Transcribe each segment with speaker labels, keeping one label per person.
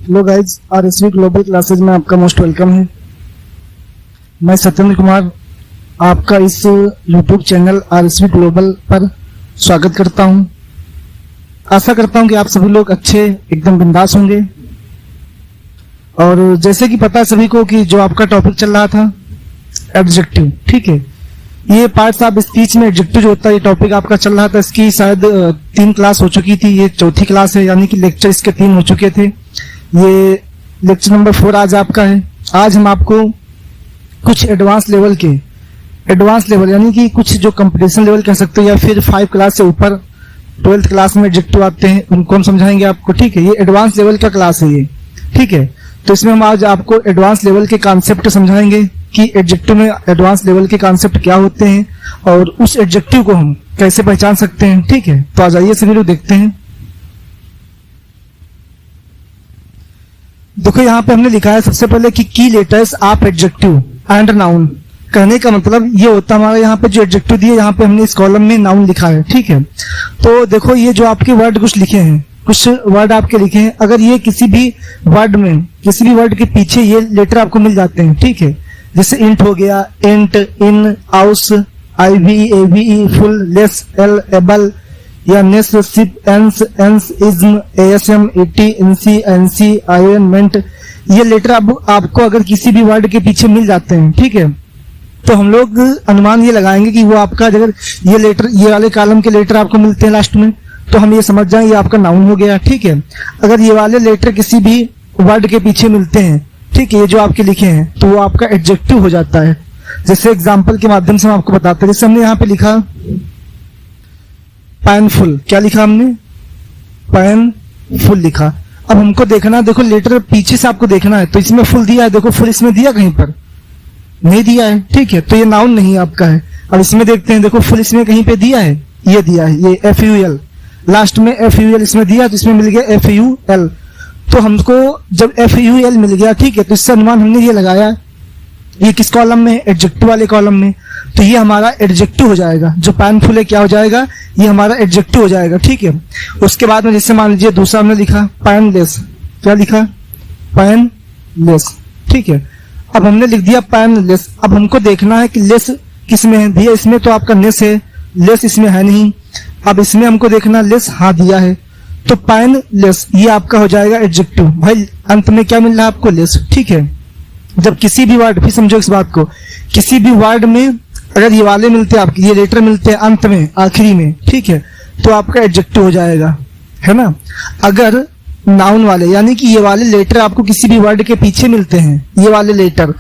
Speaker 1: Hello guys, RSV global classes में आपका most welcome है। मैं सत्येंद्र कुमार आपका इस यूट्यूब चैनल आरएसवी ग्लोबल पर स्वागत करता हूं। आशा करता हूं कि आप सभी लोग अच्छे एकदम बिंदास होंगे। और जैसे कि पता है सभी को कि जो आपका टॉपिक चल रहा था एडजेक्टिव, ठीक है, ये पार्ट्स ऑफ स्पीच में एडजेक्टिव जो होता है, ये टॉपिक आपका चल रहा था। इसकी शायद 3 क्लास हो चुकी थी, ये चौथी क्लास है, यानी कि लेक्चर इसके 3 हो चुके थे। ये लेक्चर नंबर 4 आज आपका है। आज हम आपको कुछ एडवांस लेवल यानी कि कुछ जो कंपटीशन लेवल कह सकते हो, या फिर 5 क्लास से ऊपर 12th क्लास में एडजेक्टिव आते हैं, उनको हम समझाएंगे आपको, ठीक है। ये एडवांस लेवल का क्लास है ये, ठीक है। तो इसमें हम आज आपको एडवांस लेवल के कॉन्सेप्ट समझाएंगे कि एडजेक्टिव में एडवांस लेवल के कॉन्सेप्ट क्या होते हैं और उस एडजेक्टिव को हम कैसे पहचान सकते हैं, ठीक है। तो आ जाइए सभी लोग देखते हैं। देखो यहाँ पे हमने लिखा है सबसे पहले कि की letters of adjective and noun. कहने का मतलब ये होता है, हमारा यहाँ पे जो एडजेक्टिव दिए, यहाँ पे हमने इस कॉलम में नाउन लिखा है, ठीक है। तो देखो ये जो आपके वर्ड कुछ लिखे हैं, कुछ वर्ड आपके लिखे हैं, अगर ये किसी भी वर्ड के पीछे ये लेटर आपको मिल जाते हैं, ठीक है। जैसे इंट हो गया, इंट, इन, आउस, आईवी, एवी, फुल, लेस, एल, एबल, या ness, ship, ance, ism, asm, ity, ency, ancy, ion, ment, ये लेटर आपको अगर किसी भी वर्ड के पीछे मिल जाते हैं, ठीक है, तो हम लोग अनुमान ये लगाएंगे कि वो आपका, अगर ये वाले कॉलम के लेटर आपको मिलते हैं लास्ट में, तो हम ये समझ जाएंगे ये आपका नाउन हो गया, ठीक है। अगर ये वाले लेटर किसी भी वर्ड के पीछे मिलते हैं, ठीक है, ये जो आपके लिखे हैं, तो वो आपका एडजेक्टिव हो जाता है। जैसे एग्जांपल के माध्यम से हम आपको बताते हैं। जैसे हमने यहाँ पे लिखा पैनफुल, क्या लिखा हमने? पैनफुल लिखा। अब हमको देखना, देखो लेटर पीछे से आपको देखना है, तो इसमें फुल दिया है, देखो फुल इसमें दिया, कहीं पर नहीं दिया है, ठीक है, तो ये नाउन नहीं आपका है। अब इसमें देखते हैं, देखो फुल इसमें कहीं पे दिया है, ये दिया है, ये FUL, लास्ट में FUL इसमें दिया, तो इसमें मिल गया FUL। तो हमको जब FUL मिल गया, ठीक है, तो इससे अनुमान हमने ये लगाया, ये किस कॉलम में? एडजेक्टिव वाले कॉलम में। तो ये हमारा एडजेक्टिव हो जाएगा। जो पैनफुल है क्या हो जाएगा? ये हमारा एडजेक्टिव हो जाएगा, ठीक है। उसके बाद में जैसे मान लीजिए दूसरा हमने लिखा पैनलेस, क्या लिखा? पैनलेस, ठीक है। अब हमने लिख दिया पैनलेस। अब हमको देखना है कि लेस किसमें है, दिया इसमें तो आपका नेस है, लेस इसमें है नहीं। अब इसमें हमको देखना, लेस हाँ दिया है, तो पैनलेस ये आपका हो जाएगा एडजेक्टिव। भाई अंत में क्या मिल रहा है आपको? लेस, ठीक है। जब किसी भी वर्ड, फिर समझो इस बात को, किसी भी वर्ड में अगर ये वाले मिलते हैं आपके, ये लेटर मिलते हैं अंत में, आखिरी में, ठीक है, तो आपका एडजेक्टिव हो जाएगा, है ना। अगर नाउन वाले यानी कि ये वाले लेटर आपको किसी भी वर्ड के पीछे मिलते हैं, ये वाले लेटर,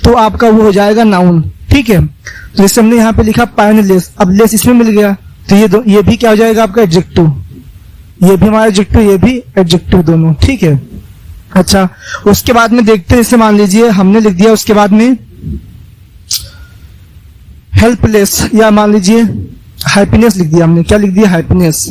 Speaker 1: तो आपका वो हो जाएगा नाउन, ठीक है। तो जैसे हमने यहाँ पे लिखा पैनलेस, अब लेस इसमें मिल गया, तो ये भी क्या हो जाएगा आपका? एडजेक्टिव। ये भी हमारा एडजेक्टिव, ये भी एडजेक्टिव, दोनों, ठीक है। अच्छा, उसके बाद में देखते हैं, जैसे मान लीजिए हमने लिख दिया उसके बाद में हेल्पलेस, या मान लीजिए हैप्पीनेस लिख दिया हमने, क्या लिख दिया? हैप्पीनेस,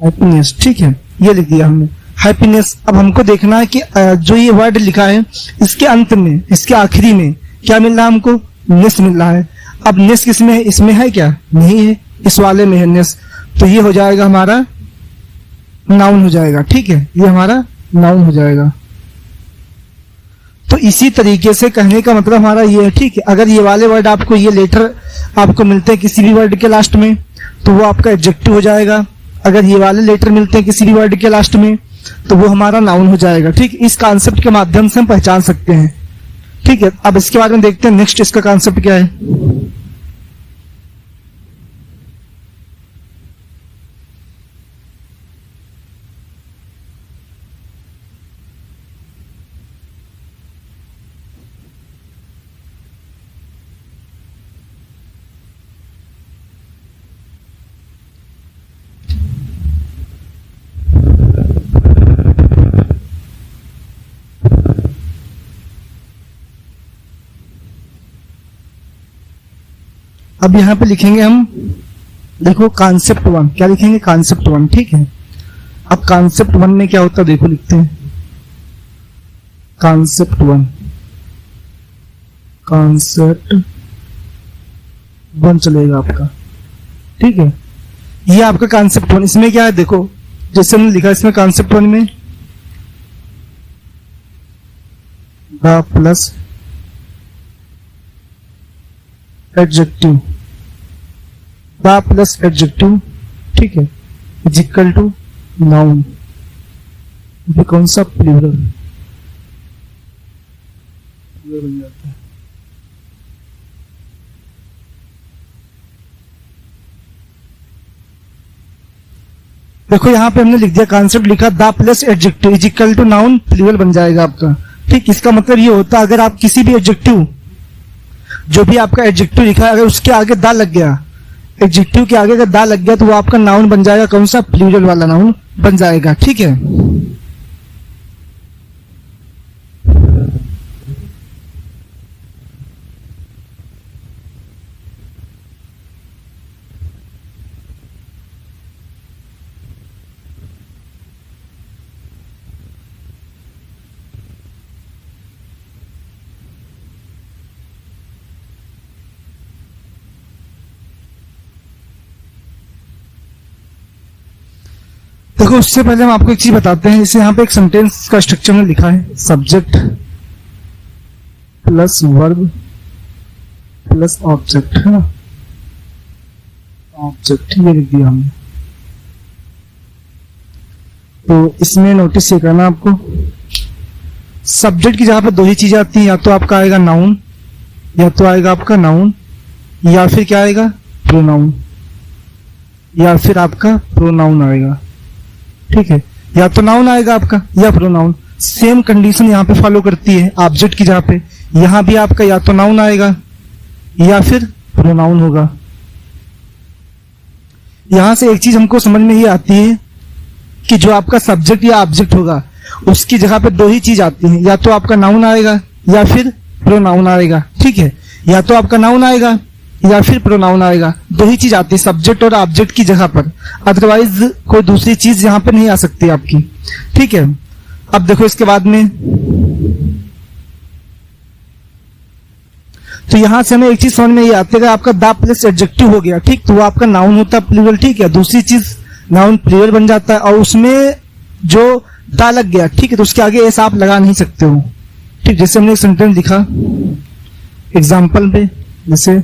Speaker 1: हैप्पीनेस, ठीक है, ये लिख दिया हमने हैप्पीनेस। अब हमको देखना है कि जो ये वर्ड लिखा है, इसके अंत में, इसके आखिरी में क्या मिल रहा है हमको? नेस मिल रहा है। अब नेस किसमें है? इसमें है क्या? नहीं है, इस वाले में है नेस, तो ये हो जाएगा हमारा नाउन हो जाएगा, ठीक है, ये हमारा नाउन हो जाएगा। तो इसी तरीके से कहने का मतलब हमारा ये है, ठीक है। अगर ये वाले वर्ड आपको, ये लेटर आपको मिलते हैं किसी भी वर्ड के लास्ट में, तो वो आपका एडजेक्टिव हो जाएगा। अगर ये वाले लेटर मिलते हैं किसी भी वर्ड के लास्ट में, तो वो हमारा नाउन हो जाएगा, ठीक। इस कॉन्सेप्ट के माध्यम से हम पहचान सकते हैं, ठीक है। अब इसके बाद में देखते हैं नेक्स्ट इसका कॉन्सेप्ट क्या है। अब यहाँ पे लिखेंगे हम, देखो कॉन्सेप्ट 1, क्या लिखेंगे? कॉन्सेप्ट 1, ठीक है। अब कॉन्सेप्ट 1 में क्या होता है, देखो लिखते हैं कॉन्सेप्ट 1, कॉन्सेप्ट 1 चलेगा आपका, ठीक है। ये आपका कॉन्सेप्ट 1, इसमें क्या है देखो, जैसे हमने लिखा इसमें कॉन्सेप्ट 1 में the plus adjective, the plus adjective, ठीक है, इज इक्वल टू नाउन। ये कौन सा प्लूरल बन जाता है। देखो यहां पे हमने लिख दिया, कॉन्सेप्ट लिखा the plus adjective is equal to noun, plural बन जाएगा आपका। ठीक, इसका मतलब ये होता है अगर आप किसी भी एडजेक्टिव, जो भी आपका एडजेक्टिव लिखा है, अगर उसके आगे द लग गया, एडजेक्टिव के आगे अगर द लग गया तो वो आपका नाउन बन जाएगा। कौन सा? प्लूरल वाला नाउन बन जाएगा। ठीक है, देखो उससे पहले हम आपको एक चीज बताते हैं। इसे यहाँ पे एक सेंटेंस का स्ट्रक्चर में लिखा है, subject plus verb plus object, है ना, ऑब्जेक्ट ये लिख दिया हमने। तो इसमें नोटिस ये करना आपको, सब्जेक्ट की जगह पे दो ही चीजें आती हैं, या तो आपका आएगा नाउन, या तो आएगा आपका नाउन, या फिर क्या आएगा? प्रोनाउन, या फिर आपका प्रोनाउन आएगा। ठीक है, या तो नाउन आएगा आपका या प्रोनाउन। सेम कंडीशन यहाँ पे फॉलो करती है ऑब्जेक्ट की जगह पे। यहां भी आपका या तो नाउन आएगा या फिर प्रोनाउन होगा। यहां से एक चीज हमको समझ में ही आती है कि जो आपका सब्जेक्ट या ऑब्जेक्ट होगा उसकी जगह पे दो ही चीज आती है, या तो आपका नाउन आएगा या फिर प्रोनाउन आएगा। ठीक है, या तो आपका नाउन आएगा या फिर प्रोनाउन आएगा, दो ही चीज आती है सब्जेक्ट और ऑब्जेक्ट की जगह पर, अदरवाइज कोई दूसरी चीज यहां पर नहीं आ सकती आपकी। ठीक है, अब देखो इसके बाद में, तो यहां से हमें एक चीज समझ में ये आती है, आपका द प्लस एडजेक्टिव हो गया, ठीक, तो वो आपका नाउन होता है प्लूरल। ठीक है, दूसरी चीज नाउन प्लूरल बन जाता है, और उसमें जो द लग गया, ठीक है, तो उसके आगे एस आप लगा नहीं सकते हो। ठीक, जैसे हमने एक सेंटेंस लिखा एग्जाम्पल पे, जैसे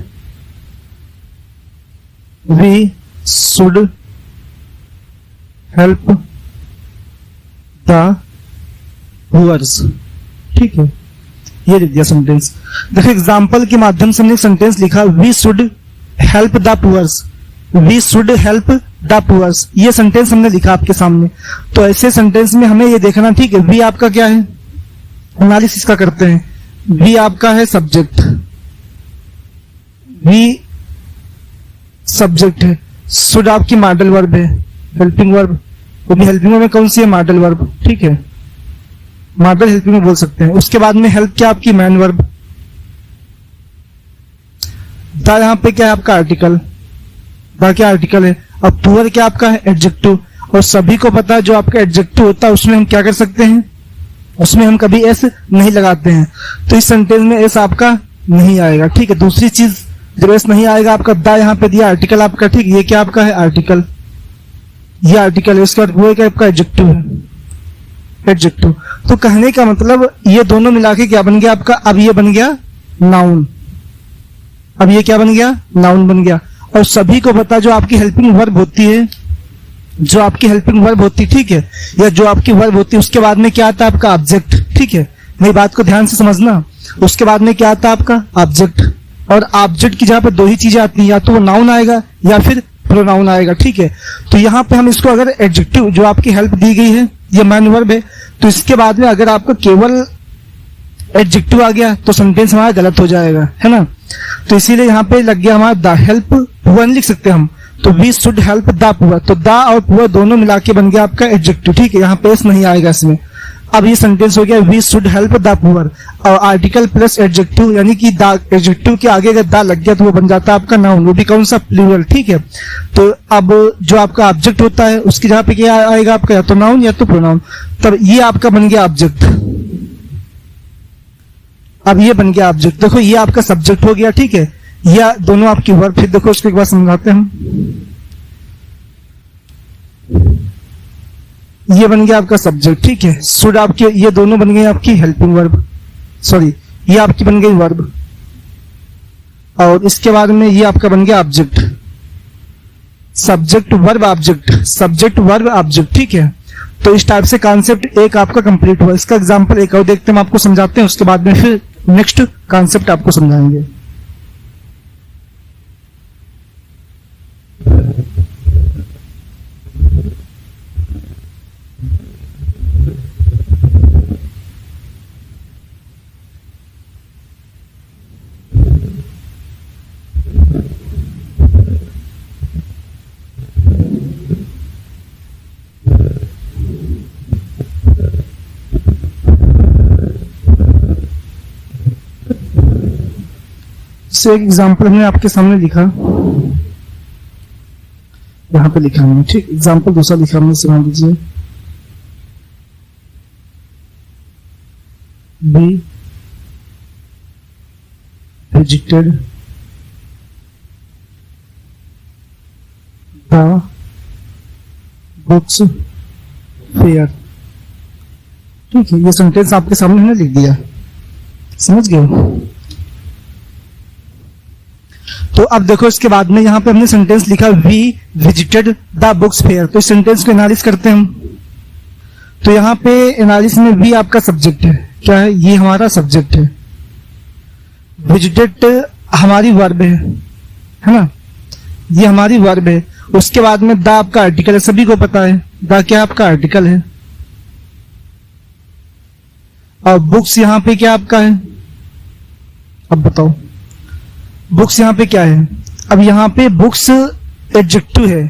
Speaker 1: we should help the poor। ठीक है, ये लिख दिया सेंटेंस। देखो एग्जाम्पल के माध्यम से हमने सेंटेंस लिखा, we should help the poor, we should help the poor, ये सेंटेंस हमने लिखा आपके सामने। तो ऐसे सेंटेंस में हमें ये देखना, ठीक है, वी आपका क्या है, एनालिसिस का करते हैं। वी आपका है सब्जेक्ट, वी सब्जेक्ट है, शुड आपकी मॉडल वर्ब है, हेल्पिंग वर्ब, वो भी हेल्पिंग वर्ब में कौन सी है? Modal verb. ठीक है, मॉडल हेल्पिंग में बोल सकते हैं। उसके बाद में हेल्प क्या आपकी? Man verb. द यहाँ पे क्या है आपका? आर्टिकल, द क्या आर्टिकल है। अब पुअर क्या आपका है? एडजेक्टिव। और सभी को पता है जो आपका एडजेक्टिव होता है उसमें हम क्या कर सकते हैं? उसमें हम कभी एस नहीं लगाते हैं, तो इस सेंटेंस में एस आपका नहीं आएगा। ठीक है, दूसरी चीज जब एस नहीं आएगा आपका, द यहाँ पे दिया आर्टिकल आपका, ठीक, ये क्या आपका है? आर्टिकल, ये आर्टिकल है। उसके बाद वो क्या आपका? एडजेक्टिव है, एडजेक्टिव। तो कहने का मतलब ये दोनों मिला के क्या बन गया आपका? अब ये बन गया नाउन, अब ये क्या बन गया? नाउन बन गया। और सभी को पता जो आपकी हेल्पिंग वर्ब होती है, जो आपकी हेल्पिंग वर्ब होती है, ठीक है, या जो आपकी वर्ब होती है, उसके बाद में क्या आता है आपका? ऑब्जेक्ट। ठीक है, मेरी बात को ध्यान से समझना। उसके बाद में क्या आता है आपका? ऑब्जेक्ट। और ऑब्जेक्ट की जगह पे दो ही चीजें आती हैं, या तो वो नाउन आएगा या फिर प्रोनाउन आएगा। ठीक है, तो यहाँ पे हम इसको अगर एडजेक्टिव जो आपकी हेल्प दी गई है, ये मैन वर्ब है, तो इसके बाद में अगर आपका केवल एडजेक्टिव आ गया तो सेंटेंस हमारा गलत हो जाएगा, है ना। तो इसीलिए यहाँ पे लग गया हमारा द हेल्प पुअर लिख सकते हैं हम, तो we should help the poor, तो द और पुअर दोनों मिला के बन गया आपका एडजेक्टिव। ठीक है, यहाँ पे एस नहीं आएगा इसमें। अब ये सेंटेंस हो गया we should help the poor, और आर्टिकल प्लस एडजेक्टिव, यानी कि द एडजेक्टिव के आगे अगर द लग गया तो वो बन जाता है आपका नाउन, वो भी कौन सा? प्लूरल। ठीक है, तो अब जो आपका ऑब्जेक्ट होता है उसकी जगह पे क्या आएगा आपका? या तो नाउन या तो प्रोनाउन। तब ये आपका बन गया ऑब्जेक्ट, अब ये बन गया ऑब्जेक्ट। देखो ये आपका सब्जेक्ट हो गया, ठीक है, या दोनों आपकी वर्ब। फिर देखो उसके बाद समझाते हैं हम। ये बन गया आपका सब्जेक्ट, ठीक है, शुड आपके, ये दोनों बन गए आपकी हेल्पिंग वर्ब। सॉरी, ये आपकी बन गई वर्ब, और इसके बाद में ये आपका बन गया object. Subject verb object, subject verb object, ठीक है। तो इस टाइप से कॉन्सेप्ट एक आपका कंप्लीट हुआ। इसका एग्जांपल एक और देखते हैं, हम आपको समझाते हैं, उसके बाद में फिर नेक्स्ट कॉन्सेप्ट आपको समझाएंगे। से एक एग्जांपल हमने आपके सामने लिखा, यहां पे लिखा हमने, ठीक। एग्जांपल दूसरा लिखा हमने, सुना दीजिए। We visited the books fair, ठीक है। ये सेंटेंस आपके सामने हमने लिख दिया, समझ गए। तो अब देखो इसके बाद में यहां पे हमने सेंटेंस लिखा, we visited the books fair. तो इस सेंटेंस को एनालिसिस करते हैं हम। तो यहां पे एनालिसिस में वी आपका सब्जेक्ट है, क्या है, ये हमारा सब्जेक्ट है। विजिटेड हमारी वर्ब है ना, ये हमारी वर्ब है। उसके बाद में द आपका आर्टिकल है, सभी को पता है द क्या आपका आर्टिकल है। और बुक्स यहां पे क्या आपका है, अब बताओ बुक्स यहां पे क्या है। अब यहां पे बुक्स एडजेक्टिव है।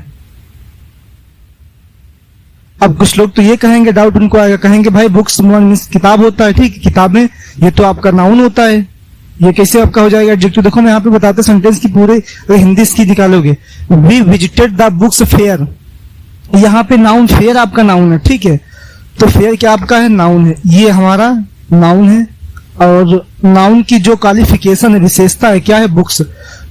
Speaker 1: अब कुछ लोग तो ये कहेंगे, डाउट उनको आएगा, कहेंगे भाई बुक्स मींस किताब होता है, ठीक, किताबें, ये तो आपका नाउन होता है, ये कैसे आपका हो जाएगा एडजेक्टिव। देखो मैं यहाँ पे बताते सेंटेंस की पूरे हिंदी इसकी निकालोगे। We visited the books fair, यहाँ पे नाउन फेयर आपका नाउन है, ठीक है। तो फेयर क्या आपका है, नाउन है, ये हमारा नाउन है। और नाउन की जो क्वालिफिकेशन है, विशेषता है, क्या है, बुक्स।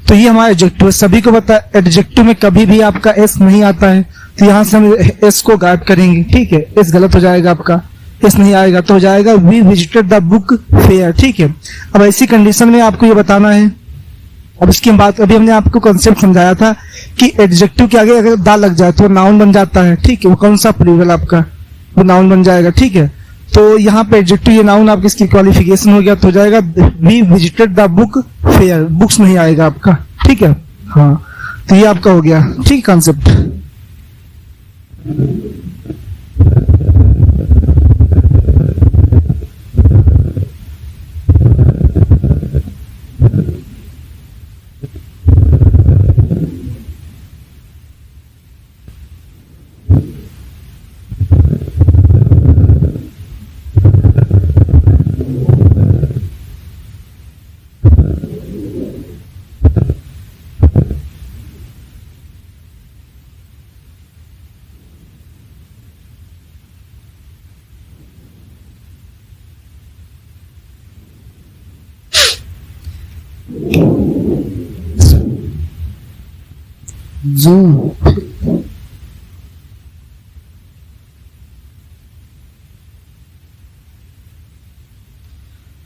Speaker 1: तो ये हमारा एडजेक्टिव है, सभी को पता है एडजेक्टिव में कभी भी आपका एस नहीं आता है, तो यहां से हम एस को गायब करेंगे, ठीक है। एस गलत हो जाएगा आपका, एस नहीं आएगा, तो हो जाएगा we visited the book fair, ठीक है। अब ऐसी कंडीशन में आपको ये बताना है। अब इसकी बात, अभी हमने आपको कॉन्सेप्ट समझाया था कि एडजेक्टिव के आगे अगर दा लग जाए तो नाउन बन जाता है, ठीक है। वो कौन सा प्लूरल आपका, वो नाउन बन जाएगा, ठीक है। तो यहाँ पे एडजेक्टिव, ये नाउन आपकी इसकी क्वालिफिकेशन हो गया, तो हो जाएगा we visited the book fair, books नहीं आएगा आपका, ठीक है। हाँ, तो ये आपका हो गया, ठीक कॉन्सेप्ट।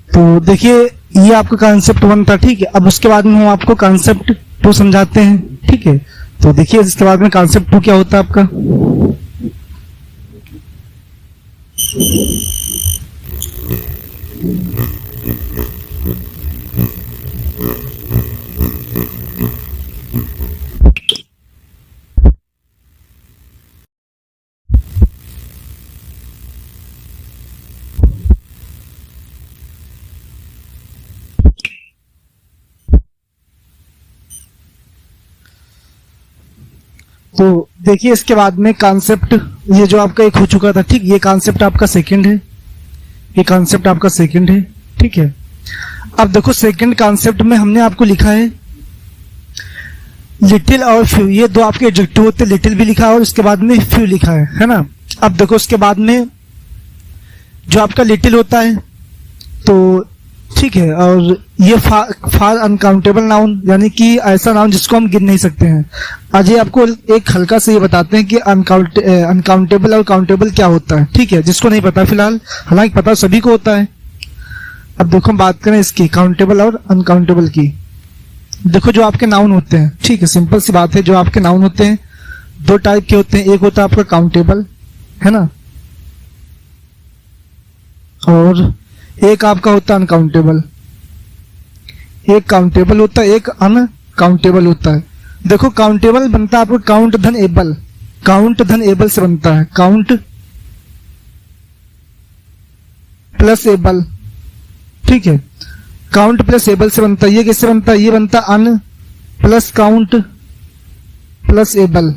Speaker 1: तो देखिए ये आपका कॉन्सेप्ट 1 था, ठीक है। अब उसके बाद में हम आपको कॉन्सेप्ट 2 समझाते हैं, ठीक है। तो देखिए इसके बाद में कॉन्सेप्ट 2 क्या होता है आपका। तो देखिए इसके बाद में कॉन्सेप्ट, ये जो आपका एक हो चुका था, ठीक, ये कॉन्सेप्ट आपका सेकंड है, ये कॉन्सेप्ट आपका सेकंड है, ठीक है। अब देखो सेकंड कॉन्सेप्ट में हमने आपको लिखा है लिटिल और फ्यू, ये दो आपके एडजेक्टिव होते हैं, लिटिल भी लिखा और उसके बाद में फ्यू लिखा है ना। अब देखो उसके बाद में जो आपका लिटिल होता है, तो ठीक है, और ये फार अनकाउंटेबल नाउन, यानी कि ऐसा नाउन जिसको हम गिन नहीं सकते हैं। आज ये आपको एक हल्का से ये बताते हैं कि अनकाउंटेबल और काउंटेबल क्या होता है, ठीक है, जिसको नहीं पता फिलहाल, हालांकि पता सभी को होता है। अब देखो हम बात करें इसकी काउंटेबल और अनकाउंटेबल की। देखो जो आपके नाउन होते हैं, ठीक है, सिंपल सी बात है, जो आपके नाउन होते हैं दो टाइप के होते हैं, एक होता है आपका काउंटेबल, है ना, और एक आपका होता है अनकाउंटेबल। एक काउंटेबल होता है, एक अनकाउंटेबल होता है। देखो काउंटेबल बनता है आपको काउंट धन एबल, काउंट धन एबल से बनता है, काउंट प्लस एबल, ठीक है, काउंट प्लस एबल से बनता है। ये कैसे बनता है? ये बनता है अन प्लस काउंट प्लस एबल।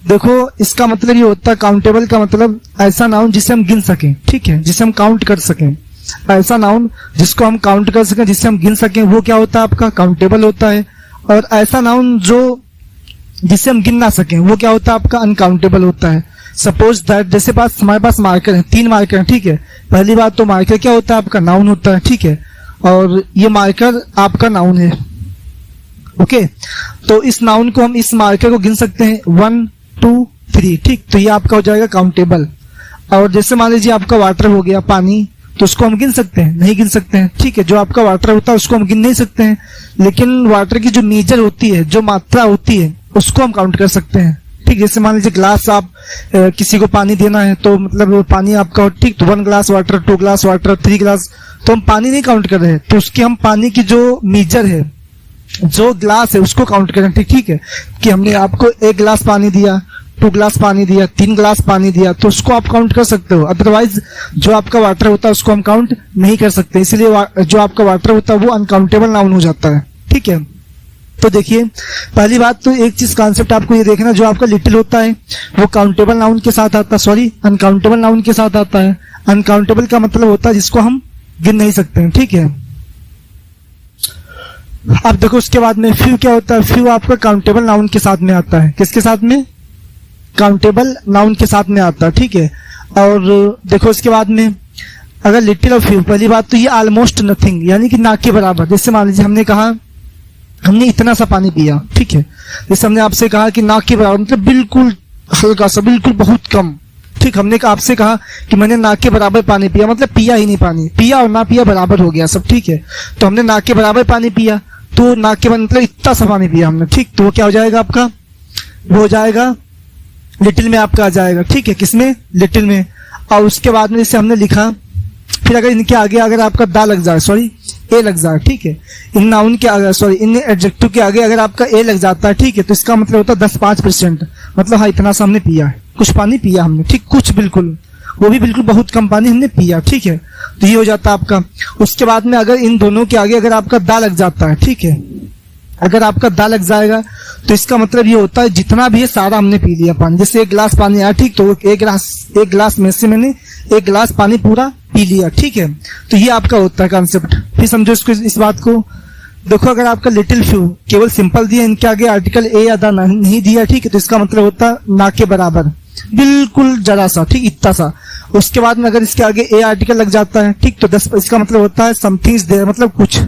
Speaker 1: देखो इसका मतलब ये होता है, काउंटेबल का मतलब ऐसा नाउन जिसे हम गिन सकें, ठीक है, जिसे हम काउंट कर सकें। ऐसा नाउन जिसको हम काउंट कर सकें, जिसे हम गिन सकें, वो क्या होता है आपका काउंटेबल होता है। और ऐसा नाउन जो जिसे हम गिन ना सकें, वो क्या होता है आपका अनकाउंटेबल होता है। सपोज दैट जैसे हमारे पास मार्कर है, 3 मार्कर हैं, ठीक है। पहली बात तो मार्कर क्या होता है आपका नाउन होता है, ठीक है, और ये मार्कर आपका नाउन है, ओके। तो इस नाउन को हम इस मार्कर को गिन सकते हैं 1 2 3, ठीक, तो ये आपका हो जाएगा काउंटेबल। और जैसे मान लीजिए आपका वाटर हो गया, पानी, तो उसको हम गिन सकते हैं? नहीं गिन सकते हैं, ठीक है। जो आपका वाटर होता है उसको हम गिन नहीं सकते हैं, लेकिन वाटर की जो मेजर होती है, जो मात्रा होती है, उसको हम काउंट कर सकते हैं, ठीक। जैसे मान लीजिए ग्लास, आप किसी को पानी देना है, तो मतलब पानी आपका, ठीक, तो 1 glass water, 2 glass water, 3 glass, तो हम पानी नहीं काउंट कर रहे हैं, तो उसकी हम पानी की जो मेजर है, जो ग्लास है, उसको काउंट करें, ठीक है, कि हमने आपको 1 ग्लास पानी दिया, 2 ग्लास पानी दिया, 3 ग्लास पानी दिया, तो उसको आप काउंट कर सकते हो। अदरवाइज जो आपका वाटर होता है उसको हम काउंट नहीं कर सकते, इसलिए जो आपका वाटर होता है वो अनकाउंटेबल नाउन हो जाता है, ठीक है। तो देखिए पहली बात तो एक चीज कॉन्सेप्ट आपको ये देखना, जो आपका लिटिल होता है वो काउंटेबल नाउन के साथ आता है, सॉरी अनकाउंटेबल नाउन के साथ आता है। अनकाउंटेबल का मतलब होता है जिसको हम गिन नहीं सकते हैं, ठीक है। अब देखो उसके बाद में फ्यू क्या होता है? फ्यू आपका काउंटेबल नाउन के साथ में आता है। किसके साथ में? काउंटेबल नाउन के साथ में आता है, ठीक है। और देखो इसके बाद में अगर लिटिल और फ्यू, पहली बात तो ये ऑलमोस्ट नथिंग, यानी कि ना के बराबर। जैसे मान लीजिए हमने कहा हमने इतना सा पानी पिया, ठीक है, जैसे हमने आपसे कहा कि ना के बराबर, मतलब बिल्कुल हल्का सा, बिल्कुल बहुत कम, ठीक। हमने आपसे कहा कि मैंने ना के बराबर पानी पिया, मतलब पिया ही नहीं पानी, पिया और ना पिया बराबर हो गया सब, ठीक है। तो हमने ना के बराबर पानी पिया, तो ना के मतलब इतना सा पानी पिया हमने, ठीक, तो वो क्या हो जाएगा आपका? वो हो जाएगा लिटिल में आपका आ जाएगा, ठीक है। किसमें? लिटिल में। और उसके बाद में जैसे हमने लिखा, फिर अगर इनके आगे अगर आपका दा लग जाए, सॉरी ए लग जाए, ठीक है, इन नाउन के आगे, सॉरी इन एडजेक्टिव के आगे अगर आपका ए लग जाता है, ठीक है, तो इसका मतलब होता है 10-5%, मतलब हाँ इतना सा हमने पिया है, कुछ पानी पिया हमने, ठीक, कुछ बिल्कुल, वो भी बिल्कुल बहुत कम पानी हमने पिया, ठीक है। तो ये हो जाता है आपका। उसके बाद में अगर इन दोनों के आगे अगर आपका दा लग जाता है, ठीक है, अगर आपका दा लग जाएगा तो इसका मतलब ये होता है जितना भी है सारा हमने पी लिया पानी। जैसे 1 गिलास पानी आया, ठीक, तो एक गिलास में से मैंने 1 गिलास पानी पूरा पी लिया, ठीक है। तो ये आपका होता है कॉन्सेप्ट। फिर समझो इसको, इस बात को देखो, अगर आपका लिटिल फ्यू केवल सिंपल दिया, इनके आगे आर्टिकल ए या दा नहीं दिया, ठीक है, तो इसका मतलब होता है ना के बराबर, बिल्कुल जरा सा, ठीक, इतना सा। उसके बाद में अगर इसके आगे ए आर्टिकल लग जाता है, ठीक, तो 10, इसका मतलब होता है समथिंग इज देयर, मतलब कुछ,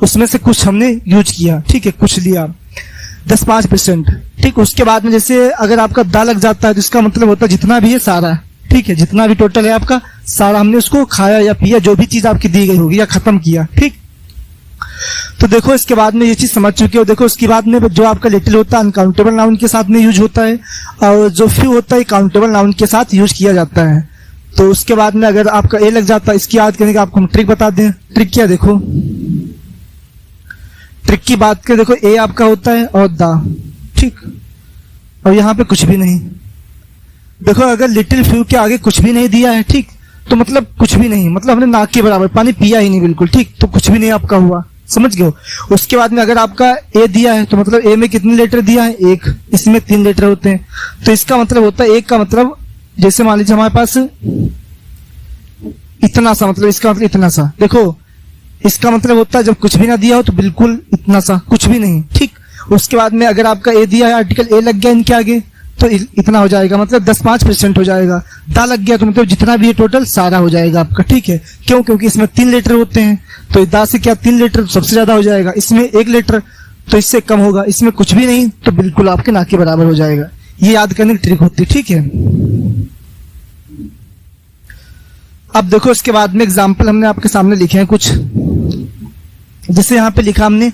Speaker 1: उसमें से कुछ हमने यूज किया, ठीक है, कुछ लिया, 10-5%, ठीक। उसके बाद में जैसे अगर आपका दा लग जाता है तो इसका मतलब होता है जितना भी है सारा, ठीक है, जितना भी टोटल है आपका सारा हमने उसको खाया या पिया, जो भी चीज आपकी दी गई होगी, या खत्म किया, ठीक। तो देखो इसके बाद में ये चीज समझ चुके हो। देखो उसके बाद में जो आपका लिटिल होता है अनकाउंटेबल नाउन के साथ में यूज होता है, और जो फ्यू होता है काउंटेबल नाउन के साथ यूज किया जाता है। तो उसके बाद में अगर आपका ए लग जाता है, इसकी याद करने का आपको हम ट्रिक बता दें। ट्रिक क्या? देखो ट्रिक की बात करें, देखो ए आपका होता है और दा, ठीक, और यहाँ पे कुछ भी नहीं। देखो अगर लिटिल फ्यू के आगे कुछ भी नहीं दिया है, ठीक, तो मतलब कुछ भी नहीं, मतलब हमने नाक के बराबर पानी पिया ही नहीं बिल्कुल, ठीक, तो कुछ भी नहीं आपका हुआ, समझ गए हो। उसके बाद में अगर आपका ए दिया है तो मतलब ए में कितने लीटर दिया है? 1, इसमें 3 लीटर होते हैं, तो इसका मतलब होता है 1 का मतलब, जैसे मान लीजिए हमारे पास इतना सा, मतलब इसका मतलब इतना सा। देखो इसका मतलब होता है जब कुछ भी ना दिया हो तो बिल्कुल इतना सा, कुछ भी नहीं, ठीक। उसके बाद में अगर आपका ए दिया है, आर्टिकल ए लग गया इनके आगे, तो इतना हो जाएगा, मतलब 10-5% हो जाएगा। दा लग गया तो मतलब जितना भी है टोटल सारा हो जाएगा आपका, ठीक है। क्यों? क्योंकि इसमें 3 लीटर होते हैं, तो दा से क्या 3 लीटर सबसे ज्यादा हो जाएगा, इसमें 1 लीटर तो इससे कम होगा, इसमें कुछ भी नहीं तो बिल्कुल आपके नाक के बराबर हो जाएगा। ये याद करने की ट्रिक होती है, ठीक है। अब देखो इसके बाद में एग्जाम्पल हमने आपके सामने लिखे हैं कुछ, जैसे यहाँ पे लिखा हमने,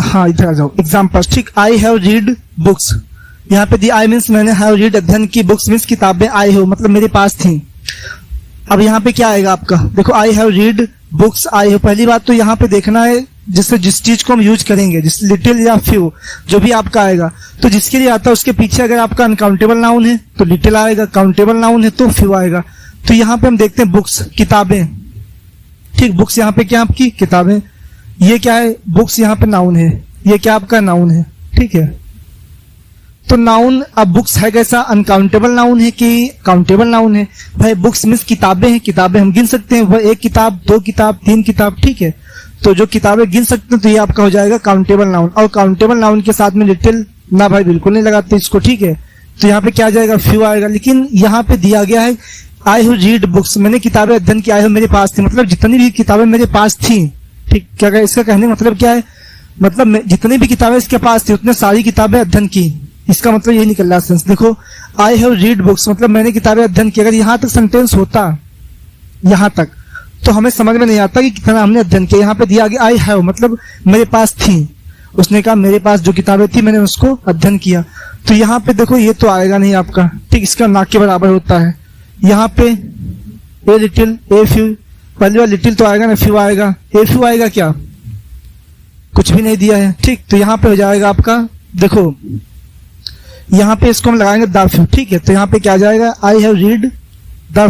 Speaker 1: हाँ इधर आ जाओ, एग्जाम्पल, ठीक। आई हैव रीड बुक्स, यहाँ पे दी आई मीन्स मैंने हैव रीड अध्ययन की, बुक्स मीन्स किताबें, आई हो मतलब मेरे पास थी। अब यहाँ पे क्या आएगा आपका, देखो I have read books I हो। पहली बात तो यहाँ पे देखना है जिससे जिस चीज को हम यूज करेंगे, जिस लिटिल या फ्यू जो भी आपका आएगा, तो जिसके लिए आता है उसके पीछे अगर आपका अनकाउंटेबल नाउन है तो लिटिल आएगा, काउंटेबल नाउन है तो फ्यू आएगा। तो यहाँ पे हम देखते हैं बुक्स, किताबें, ठीक। बुक्स यहाँ पे क्या आपकी किताबें, ये क्या है बुक्स, यहाँ पे नाउन है, ये क्या आपका नाउन है, ठीक है। तो नाउन, अब बुक्स है कैसा, अनकाउंटेबल नाउन है कि काउंटेबल नाउन है? भाई बुक्स मीन्स किताबें हैं, किताबें हम गिन सकते हैं, वह एक किताब, दो किताब, तीन किताब, ठीक है। तो जो किताबें गिन सकते हैं तो ये आपका हो जाएगा काउंटेबल नाउन। और काउंटेबल नाउन के साथ में लिटिल ना भाई बिल्कुल नहीं लगाते इसको, ठीक है। तो यहाँ पे क्या जाएगा, फ्यू आएगा। लेकिन यहाँ पे दिया गया है आई हैव रीड बुक्स, मैंने किताबें अध्ययन की, आई हैव मेरे पास थी, मतलब जितनी भी किताबें मेरे पास थी, ठीक। क्या इसका कहने का मतलब क्या है, मतलब जितनी भी किताबें इसके पास थी उतने सारी किताबें अध्ययन की, इसका मतलब यही निकल रहा है सेंस। देखो आई हैव रीड बुक्स मतलब मैंने किताबें अध्ययन की, अगर यहाँ तक सेंटेंस होता, यहाँ तक, तो हमें समझ में नहीं आता कि कितना हमने अध्ययन किया। यहाँ पे दिया गया आई हैव मतलब मेरे पास थी, उसने कहा मेरे पास जो किताबें थी मैंने उसको अध्ययन किया। तो यहाँ पे देखो ये तो आएगा नहीं आपका, ठीक, इसका ना के बराबर होता है। यहाँ पे ए लिटिल, ए फ्यू, पहली बार लिटिल तो आएगा ना, फ्यू आएगा, ए फ्यू आएगा क्या, कुछ भी नहीं दिया है, ठीक। तो यहाँ पे हो जाएगा आपका, देखो यहाँ पे इसको हम लगाएंगे द फ्यू, ठीक है। तो यहाँ पे क्या जाएगा, I have read the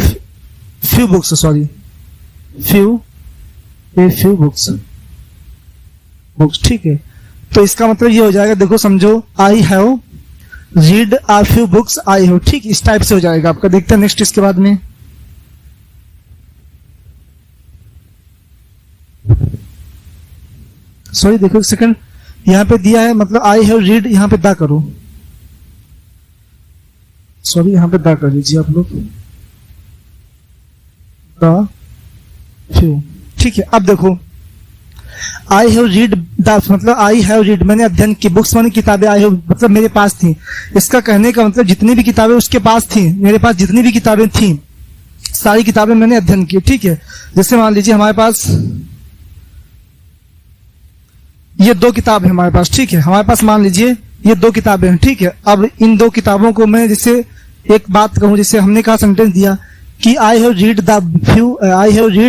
Speaker 1: few books, sorry few, a few books, books, ठीक है। तो इसका मतलब ये हो जाएगा, देखो समझो, I have read uh few books I हो, ठीक, इस टाइप से हो जाएगा आपका। देखते हैं नेक्स्ट इसके बाद में, सॉरी देखो एक सेकंड, यहाँ पे दिया है मतलब आई हैव रीड, यहाँ पे दा करो, सॉरी यहाँ पे दा कर लीजिए आप लोग, द फ्यू, ठीक है। अब देखो आई हैव रीड द मतलब आई हैव रीड मैंने अध्ययन की, बुक्स माने किताबें, आई हैव मतलब मेरे पास थी। इसका कहने का मतलब जितनी भी किताबें उसके पास थी, मेरे पास जितनी भी किताबें थी सारी किताबें मैंने अध्ययन की, ठीक है। जैसे मान लीजिए हमारे पास ये दो किताब है हमारे पास, ठीक है। हमारे पास मान लीजिए ये दो किताबें हैं, ठीक है। अब इन दो किताबों को मैं जैसे एक बात कहूं, जैसे हमने कहा सेंटेंस दिया कि I have read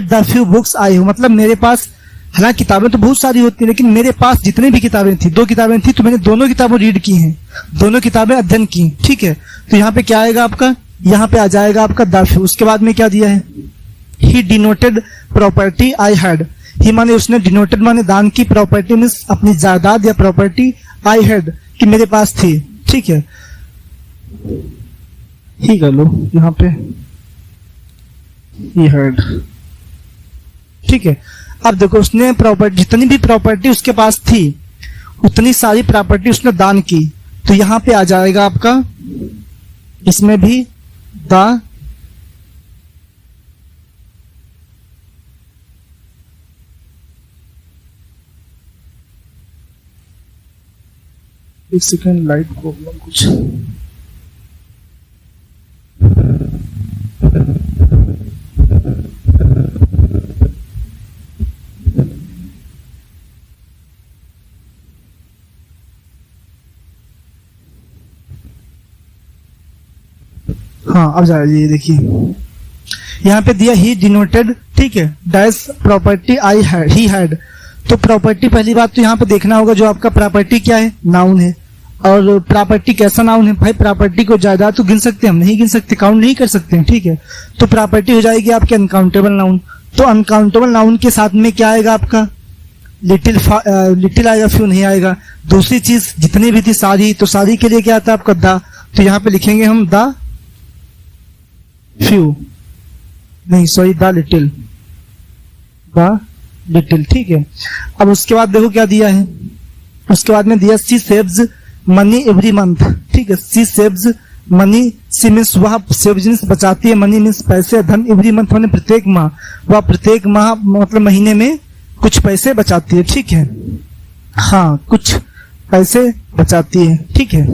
Speaker 1: the few books I हो, मतलब मेरे पास, हालांकि किताबें तो बहुत सारी होती है लेकिन मेरे पास जितनी भी किताबें थी, दो किताबें थी, तो मैंने दोनों किताबें रीड की हैं, दोनों किताबें अध्ययन की, ठीक है। तो यहाँ पे क्या आएगा आपका, यहाँ पे आ जाएगा आपका द फ्यू। उसके बाद में क्या दिया है, ही डिनोटेड प्रॉपर्टी आई हैड, ही माने उसने, डिनोटेड माने दान की, प्रॉपर्टी मीन्स अपनी जायदाद या प्रॉपर्टी, आई हैड कि मेरे पास थी, ठीक है। ही कर लो यहाँ पे, ही हैड, ठीक है। अब देखो उसने प्रॉपर्टी, जितनी भी प्रॉपर्टी उसके पास थी उतनी सारी प्रॉपर्टी उसने दान की, तो यहाँ पे आ जाएगा आपका, इसमें भी द, एक सेकेंड लाइट प्रॉब्लम कुछ, हाँ अब जाइए, देखिए यहाँ पे दिया ही डिनोटेड, ठीक है, dash property I had, he had. तो प्रॉपर्टी, पहली बात तो यहाँ पे देखना होगा जो आपका प्रॉपर्टी क्या है, नाउन है। और प्रॉपर्टी कैसा नाउन है, भाई प्रॉपर्टी को जायदाद तो गिन सकते हैं, हम नहीं गिन सकते, काउंट नहीं कर सकते हैं, ठीक है। तो प्रॉपर्टी हो जाएगी आपके अनकाउंटेबल नाउन। तो अनकाउंटेबल नाउन के साथ में क्या आएगा आपका, लिटिल, लिटिल आएगा, फ्यू नहीं आएगा। दूसरी चीज जितनी भी थी सारी, तो सारी के लिए क्या आता है आपका द, तो यहाँ पे लिखेंगे हम द फ्यू, नहीं sorry the little, the little, ठीक है। अब उसके बाद देखो क्या दिया है, उसके बाद में दिया सी सेव्स मनी एवरी मंथ, ठीक है। सी सेव्स मनी, सी मीन्स वह, सेव्स मीन्स बचाती है, मनी मीन्स पैसे, धन, एवरी मंथ मैंने प्रत्येक माह, वह प्रत्येक माह मतलब महीने में कुछ पैसे बचाती है, ठीक है। हाँ कुछ पैसे बचाती है, ठीक है।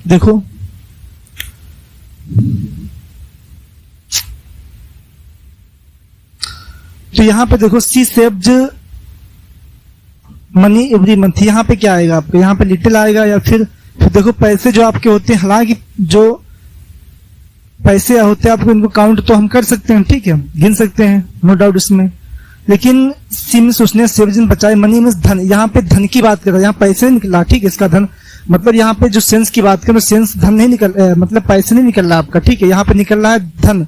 Speaker 1: देखो तो यहां पे देखो सी सेव्ड मनी एवरी मंथ, यहाँ पे क्या आएगा आपको, यहाँ पे लिटिल आएगा या फिर देखो पैसे जो आपके होते हैं, हालांकि जो पैसे होते हैं आपको इनको काउंट तो हम कर सकते हैं, ठीक है, गिन सकते हैं, नो डाउट इसमें, लेकिन सी मीन्स उसने सेविंग बचाए, मनी मीन्स धन, यहाँ पे धन की बात कर रहा है, यहाँ पैसे निकला, ठीक है, इसका धन मतलब यहाँ पे जो सेंस की बात करें सेंस धन नहीं निकल मतलब पैसे नहीं निकल रहा आपका, ठीक है, यहाँ पे निकल रहा है धन,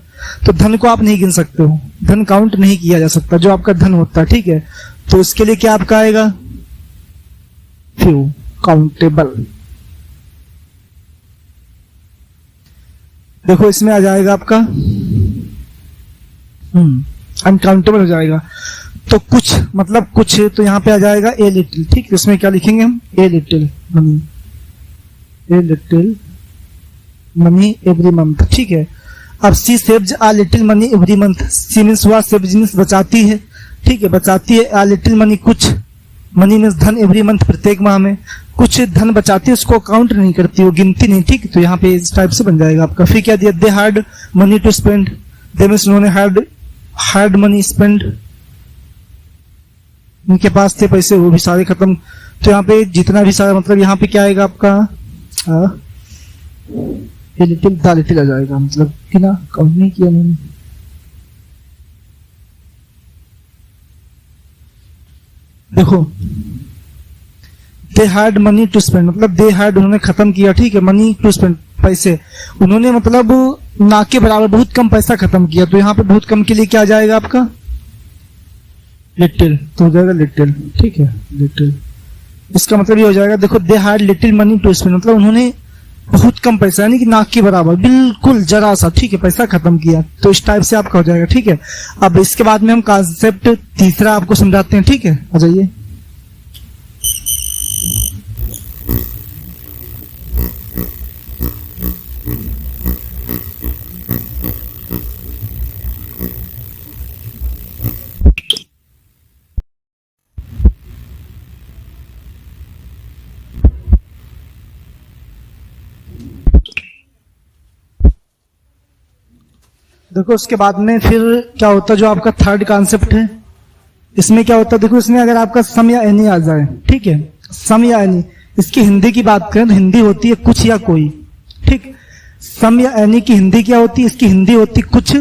Speaker 1: तो धन को आप नहीं गिन सकते हो, धन काउंट नहीं किया जा सकता जो आपका धन होता है, ठीक है, तो इसके लिए क्या आपका आएगा, फ्यू काउंटेबल। देखो इसमें आ जाएगा आपका अनकाउंटेबल हो जाएगा, तो कुछ मतलब कुछ, तो यहाँ पे आ जाएगा ए लिटिल, ठीक है, इसमें क्या लिखेंगे हम, a little money, a little money every month, ठीक है। अब she saves a little money every month, she means हुआ सेव्स मीन्स बचाती है, ठीक है, बचाती है, आ लिटिल मनी कुछ, मनी मीन्स धन, एवरी मंथ प्रत्येक माह में कुछ धन बचाती है, उसको काउंट नहीं करती, वो गिनती नहीं, ठीक, तो यहाँ पे इस टाइप से बन जाएगा आपका। फिर क्या दिया, they had money to spend, they means उन्होंने हैड मनी स्पेंड, उनके पास थे पैसे, वो भी सारे खत्म, तो यहाँ पे जितना भी सारा मतलब यहाँ पे क्या आएगा आपका लिटिल द लिटिल आ जाएगा, मतलब कि ना काउंट नहीं किया मैंने। देखो they had money to spend, मतलब दे हैड उन्होंने खत्म किया, ठीक है, मनी टू स्पेंड पैसे, उन्होंने मतलब ना के बराबर बहुत कम पैसा खत्म किया, तो यहाँ पे बहुत कम के लिए क्या आ जाएगा आपका लिटिल, तो हो जाएगा लिटिल, ठीक है, लिटिल, इसका मतलब ये हो जाएगा, देखो they had little money to spend, मतलब उन्होंने बहुत कम पैसा, यानी कि नाक के बराबर बिल्कुल जरा सा, ठीक है, पैसा खत्म किया, तो इस टाइप से आपका हो जाएगा, ठीक है। अब इसके बाद में हम कॉन्सेप्ट तीसरा आपको समझाते हैं, ठीक है, आ जाइए। देखो उसके बाद में फिर क्या होता है, जो आपका थर्ड कॉन्सेप्ट है, इसमें क्या होता है, देखो इसमें अगर आपका सम या एनी आ जाए, ठीक है, सम या एनी, इसकी हिंदी की बात करें तो हिंदी होती है कुछ या कोई, ठीक, सम या एनी की हिंदी क्या होती है, इसकी हिंदी होती है कुछ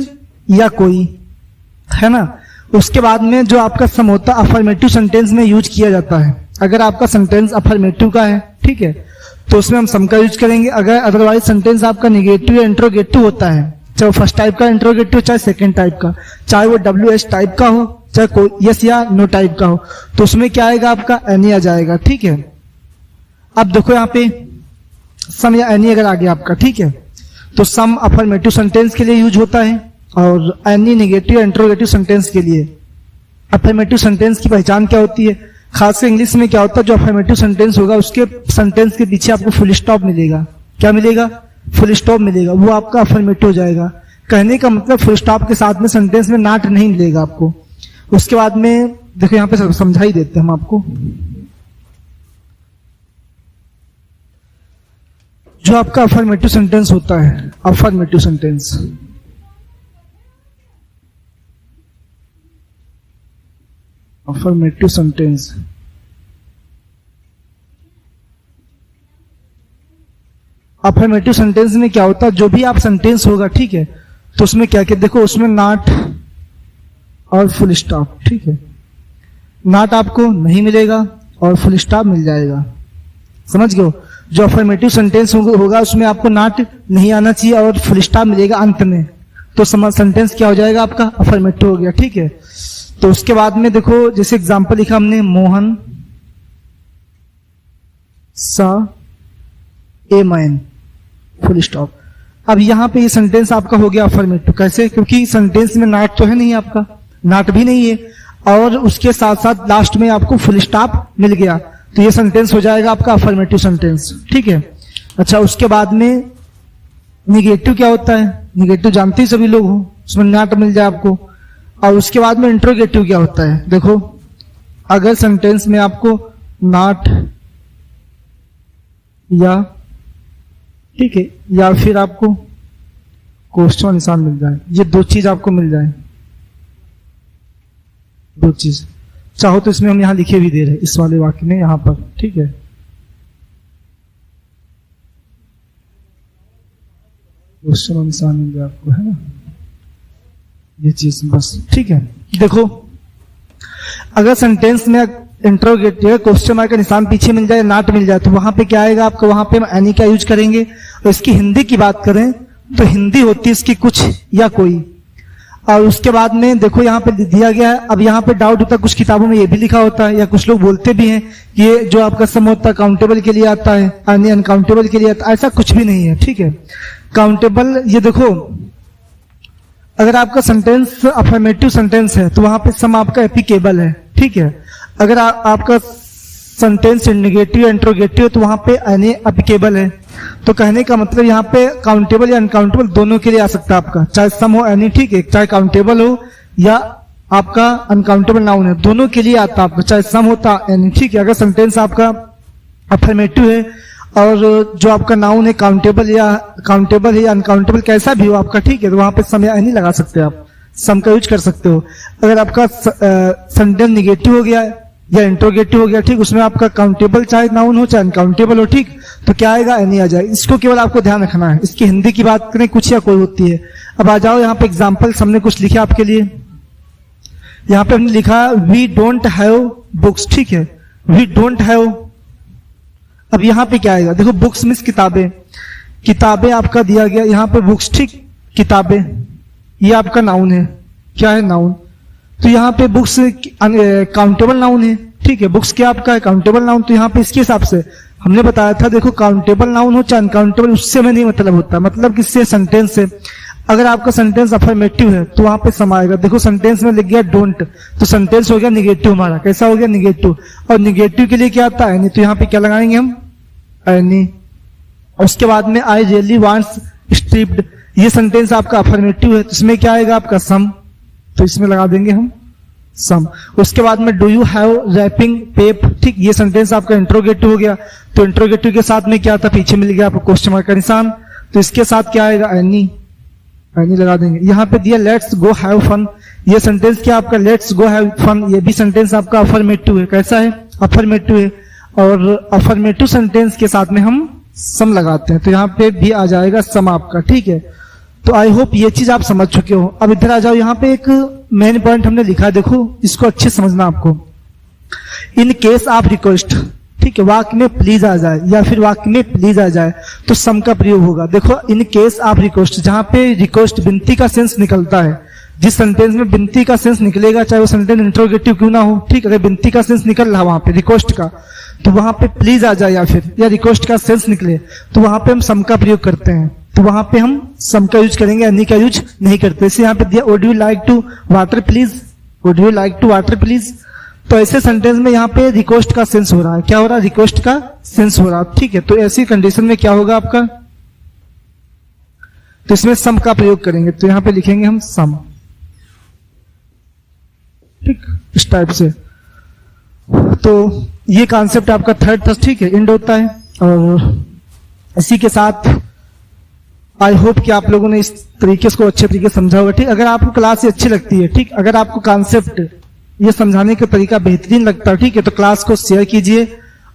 Speaker 1: या कोई, है ना। उसके बाद में जो आपका सम होता है अफर्मेटिव सेंटेंस में यूज किया जाता है, अगर आपका सेंटेंस अफर्मेटिव का है, ठीक है, तो उसमें हम सम का यूज करेंगे, अगर अदरवाइज सेंटेंस आपका निगेटिव या इंट्रोगेटिव होता है, चाहे वो फर्स्ट टाइप का इंट्रोगेटिव, चाहे सेकंड टाइप का, चाहे वो WH टाइप का हो, चाहे कोई यस या नो टाइप का हो, तो उसमें क्या आएगा आपका एनी आ जाएगा, ठीक है। अब देखो यहाँ पे सम या एनी अगर आ गया आपका, ठीक है, तो सम अफर्मेटिव सेंटेंस के लिए यूज होता है और एनी नेगेटिव इंट्रोगेटिव सेंटेंस के लिए। अफर्मेटिव सेंटेंस की पहचान क्या होती है, खासकर इंग्लिश में क्या होता है, जो अफर्मेटिव सेंटेंस होगा उसके सेंटेंस के पीछे आपको फुल स्टॉप मिलेगा, क्या मिलेगा, फुल स्टॉप मिलेगा, वो आपका अफर्मेटिव हो जाएगा। कहने का मतलब फुल स्टॉप के साथ में सेंटेंस में नॉट नहीं मिलेगा आपको। उसके बाद में देखो यहाँ पे समझा ही देते हैं हम आपको, जो आपका अफर्मेटिव सेंटेंस होता है, affirmative sentence, affirmative sentence, affirmative sentence में क्या होता है, जो भी आप सेंटेंस होगा, ठीक है, तो उसमें क्या क्या देखो, उसमें नॉट और फुल स्टॉप, ठीक है, नॉट आपको नहीं मिलेगा और फुल स्टॉप मिल जाएगा, समझ गए। जो अफर्मेटिव सेंटेंस होगा उसमें आपको नॉट नहीं आना चाहिए और फुल स्टॉप मिलेगा अंत में, तो सेंटेंस क्या हो जाएगा आपका अफर्मेटिव हो गया, ठीक है। तो उसके बाद में देखो जैसे एग्जांपल लिखा हमने, मोहन सा ए मैन, फुल स्टॉप। अब यहाँ पे ये सेंटेंस आपका हो गया अफर्मेटिव, कैसे, क्योंकि सेंटेंस में नॉट तो है नहीं, आपका नॉट भी नहीं है और उसके साथ साथ लास्ट में आपको फुल स्टॉप मिल गया, तो ये सेंटेंस हो जाएगा आपका अफर्मेटिव सेंटेंस, ठीक है। अच्छा, उसके बाद में निगेटिव क्या होता है, निगेटिव जानते ही सभी लोग हो, उसमें नॉट मिल जाए आपको। और उसके बाद में इंट्रोगेटिव क्या होता है, देखो अगर सेंटेंस में आपको नॉट या ठीक है, या फिर आपको क्वेश्चन निशान मिल जाए, ये दो चीज आपको मिल जाए, दो चीज। चाहो तो इसमें हम यहां लिखे भी दे रहे हैं इस वाले वाक्य में यहां पर, ठीक है। क्वेश्चन निशान मिल जाए आपको, है ना, ये चीज बस, ठीक है। देखो अगर सेंटेंस में इंट्रोगेटिव क्वेश्चन मार्क का निशान पीछे मिल जाए, नाट मिल जाए, तो वहां पे क्या आएगा आपको, वहां पे हम एनी का यूज करेंगे। और इसकी हिंदी की बात करें तो हिंदी होती है इसकी कुछ या कोई। और उसके बाद में देखो यहाँ पे दिया गया है, अब यहाँ पे डाउट होता है, कुछ किताबों में ये भी लिखा होता है, या कुछ लोग बोलते भी हैं कि ये जो आपका सम होता है काउंटेबल के लिए आता है, यानी अनकाउंटेबल के लिए आता है। ऐसा कुछ भी नहीं है, ठीक है। काउंटेबल, ये देखो अगर आपका सेंटेंस अफर्मेटिव सेंटेंस है तो वहां पे सम आपका एप्लीकेबल है, ठीक है। अगर आपका सेंटेंस नेगेटिव या इंट्रोगेटिव है तो वहां पे एनी एप्लीकेबल है। तो कहने का मतलब यहाँ पे काउंटेबल या अनकाउंटेबल दोनों के लिए आ सकता है आपका, चाहे सम हो एनी, ठीक है, चाहे काउंटेबल हो या आपका अनकाउंटेबल नाउन है, दोनों के लिए आता है आपका, चाहे सम होता एनी, ठीक है। अगर सेंटेंस आपका अफर्मेटिव है और जो आपका नाउन है काउंटेबल है या अनकाउंटेबल कैसा भी हो आपका, ठीक है, तो वहां पे सम या एनी लगा सकते हैं आप, सम का यूज कर सकते हो। अगर आपका सेंटेंस निगेटिव हो गया या इंट्रोगेटिव हो गया, ठीक, उसमें आपका काउंटेबल चाहे नाउन हो चाहे अनकाउंटेबल हो, ठीक, तो क्या आएगा, एनी आ जाए। इसको केवल आपको ध्यान रखना है। इसकी हिंदी की बात करें कुछ या कोई होती है। अब आ जाओ यहाँ पे एग्जाम्पल, हमने कुछ लिखा आपके लिए। यहाँ पे हमने लिखा वी डोंट हैव बुक्स, ठीक है, वी डोंट हैव। अब यहाँ पे क्या आएगा, देखो बुक्स मीन्स किताबें, किताबें आपका दिया गया, यहाँ पे बुक्स, ठीक, किताबें, ये आपका नाउन है, क्या है, नाउन। तो यहाँ पे बुक्स काउंटेबल नाउन है, ठीक है, बुक्स क्या आपका है, काउंटेबल नाउन। तो यहाँ पे इसके हिसाब से हमने बताया था, देखो काउंटेबल नाउन हो चाहे अनकाउंटेबल, उससे में नहीं मतलब होता, मतलब किससे, सेंटेंस से। अगर आपका सेंटेंस अफर्मेटिव है तो वहां पे सम आएगा। देखो सेंटेंस में लिख गया डोंट, तो सेंटेंस हो गया निगेटिव, हमारा कैसा हो गया, निगेटिव। और निगेटिव के लिए क्या आता है, एनी, तो यहाँ पे क्या लगाएंगे हम, एनी। उसके बाद में आई रियली वांट्स स्ट्रिप्ड, ये सेंटेंस आपका अफर्मेटिव है, तो इसमें क्या आएगा आपका सम, तो इसमें लगा देंगे हम सम। उसके बाद में डू यू हैव रैपिंग पेप, ठीक, ये सेंटेंस आपका इंट्रोगेटिव हो गया, तो इंट्रोगेटिव के साथ में क्या था, पीछे मिल गया आपको क्वेश्चन मार्क का निशान, तो इसके साथ क्या आएगा, एनी, एनी लगा देंगे। यहाँ पे दिया लेट्स गो हैव फन, ये सेंटेंस क्या आपका, लेट्स गो हैव फन, ये भी सेंटेंस आपका अफर्मेटिव है, कैसा है, अफर्मेटिव है। और अफर्मेटिव सेंटेंस के साथ में हम सम लगाते हैं, तो यहाँ पे भी आ जाएगा सम आपका, ठीक है। तो आई होप ये चीज आप समझ चुके हो। अब इधर आ जाओ, यहाँ पे एक मेन पॉइंट हमने लिखा है, देखो इसको अच्छे समझना आपको। इन केस ऑफ रिक्वेस्ट, ठीक है, वाक्य में प्लीज आ जाए या फिर वाक्य में प्लीज आ जाए तो सम का प्रयोग होगा। देखो इन केस ऑफ रिक्वेस्ट, जहां पे रिक्वेस्ट विनती का सेंस निकलता है, जिस सेंटेंस में विनती का सेंस निकलेगा, चाहे वो सेंटेंस इंट्रोगेटिव क्यों ना हो, ठीक, अगर विनती का सेंस निकल रहा वहां पे रिक्वेस्ट का, तो वहां पे प्लीज आ जाए या रिक्वेस्ट का सेंस निकले, तो वहां पे हम सम का प्रयोग करते हैं। तो वहां पे हम सम का यूज करेंगे, एनी का यूज नहीं करते। इसे यहाँ पे दिया would you like to water please, would you like to water please, तो ऐसे सेंटेंस में यहाँ पे रिक्वेस्ट का सेंस हो रहा है, क्या हो रहा है, रिक्वेस्ट का सेंस हो रहा है, ठीक है। तो ऐसी कंडीशन में क्या होगा आपका, तो इसमें सम का प्रयोग करेंगे, तो यहाँ पे लिखेंगे हम सम, ठीक, इस टाइप से। तो ये कॉन्सेप्ट आपका थर्ड था, ठीक है, एंड होता है। और इसी के साथ आई होप कि आप लोगों ने इस तरीके को अच्छे तरीके से समझा होगा, ठीक। अगर आपको क्लास ये अच्छी लगती है, ठीक, अगर आपको कॉन्सेप्ट ये समझाने का तरीका बेहतरीन लगता है, ठीक है, तो क्लास को शेयर कीजिए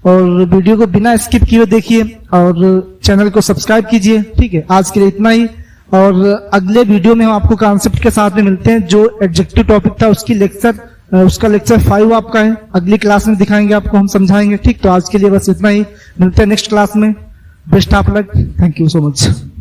Speaker 1: और वीडियो को बिना स्किप किए देखिए और चैनल को सब्सक्राइब कीजिए, ठीक है। आज के लिए इतना ही, और अगले वीडियो में हम आपको कॉन्सेप्ट के साथ में मिलते हैं। जो एडजेक्टिव टॉपिक था उसका लेक्चर 5 आपका है, अगली क्लास में दिखाएंगे आपको, हम समझाएंगे, ठीक। तो आज के लिए बस इतना ही, मिलते हैं नेक्स्ट क्लास में। Best of luck, thank you so much.